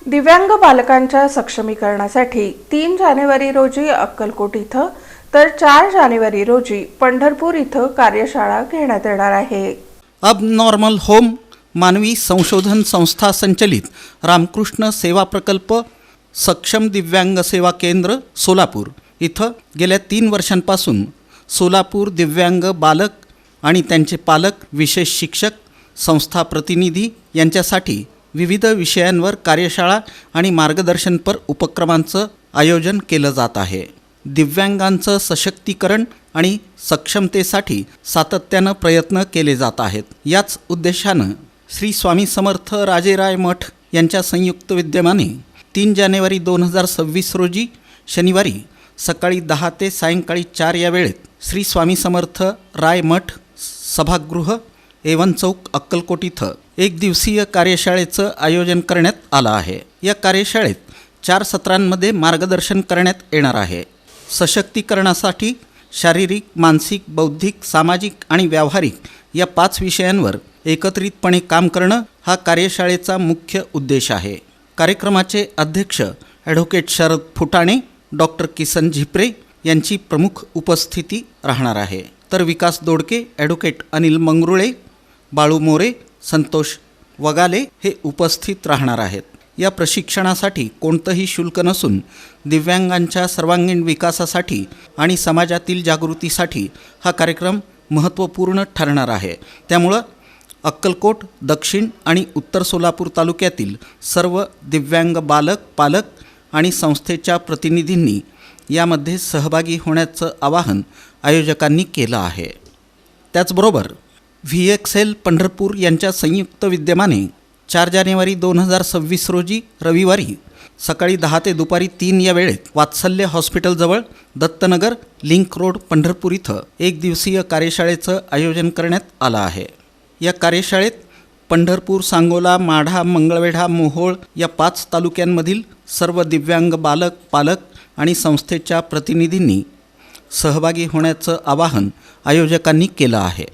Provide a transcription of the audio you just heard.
दिव्यांग बालकांच्या सक्षमीकरणासाठी 3 जानेवारी रोजी अक्कलकोट इथं तर 4 जानेवारी रोजी पंढरपूर इथं कार्यशाळा घेण्यात येणार आहे. अब नॉर्मल होम मानवी संशोधन संस्था संचलित रामकृष्ण सेवा प्रकल्प सक्षम दिव्यांग सेवा केंद्र सोलापूर इथं गेल्या 3 वर्षांपासून सोलापूर दिव्यांग बालक आणि त्यांचे पालक, विशेष शिक्षक, संस्था प्रतिनिधी यांच्यासाठी विविध विषयांवर कार्यशाळा आणि मार्गदर्शनपर उपक्रमांचं आयोजन केलं जात आहे. दिव्यांगांचं सशक्तीकरण आणि सक्षमतेसाठी सातत्यानं प्रयत्न केले जात आहेत. याच उद्देशानं श्री स्वामी समर्थ राजेराय मठ यांच्या संयुक्त विद्यमाने 3 जानेवारी 2026 रोजी शनिवारी सकाळी 10 ते सायंकाळी 4 या वेळेत श्री स्वामी समर्थ राय मठ सभागृह एवन चौक अक्कलकोट इथं 1 दिवसीय कार्यशाळेचं आयोजन करण्यात आलं आहे. या कार्यशाळेत 4 सत्रांमध्ये मार्गदर्शन करण्यात येणार आहे. सशक्तीकरणासाठी शारीरिक, मानसिक, बौद्धिक, सामाजिक आणि व्यावहारिक या 5 विषयांवर एकत्रितपणे काम करणं हा कार्यशाळेचा मुख्य उद्देश आहे. कार्यक्रमाचे अध्यक्ष ॲडव्होकेट शरद फुटाणे, डॉक्टर किसन झिपरे यांची प्रमुख उपस्थिती राहणार आहे. तर विकास दोडके, ॲडव्होकेट अनिल मंगरुळे, बाळू मोरे, संतोष वगाले हे उपस्थित राहणार आहेत. या प्रशिक्षणासाठी कोणतंही शुल्क नसून दिव्यांगांच्या सर्वांगीण विकासासाठी आणि समाजातील जागृतीसाठी हा कार्यक्रम महत्त्वपूर्ण ठरणार आहे. त्यामुळं अक्कलकोट, दक्षिण आणि उत्तर सोलापूर तालुक्यातील सर्व दिव्यांग बालक, पालक आणि संस्थेच्या प्रतिनिधींनी यामध्ये सहभागी होण्याचं आवाहन आयोजकांनी केलं आहे. त्याचबरोबर VXL पंढरपूर यांच्या संयुक्त विद्यमाने 4 जानेवारी 2026 रोजी रविवारी सकाळी 10 ते दुपारी 3 या वेळेत वात्सल्य हॉस्पिटलजवळ दत्तनगर लिंक रोड पंढरपूर इथं 1 दिवसीय कार्यशाळेचं आयोजन करण्यात आलं आहे. या कार्यशाळेत पंढरपूर, सांगोला, माढा, मंगळवेढा, मोहोळ या 5 तालुक्यांमधील सर्व दिव्यांग बालक, पालक आणि संस्थेच्या प्रतिनिधींनी सहभागी होण्याचं आवाहन आयोजकांनी केलं आहे.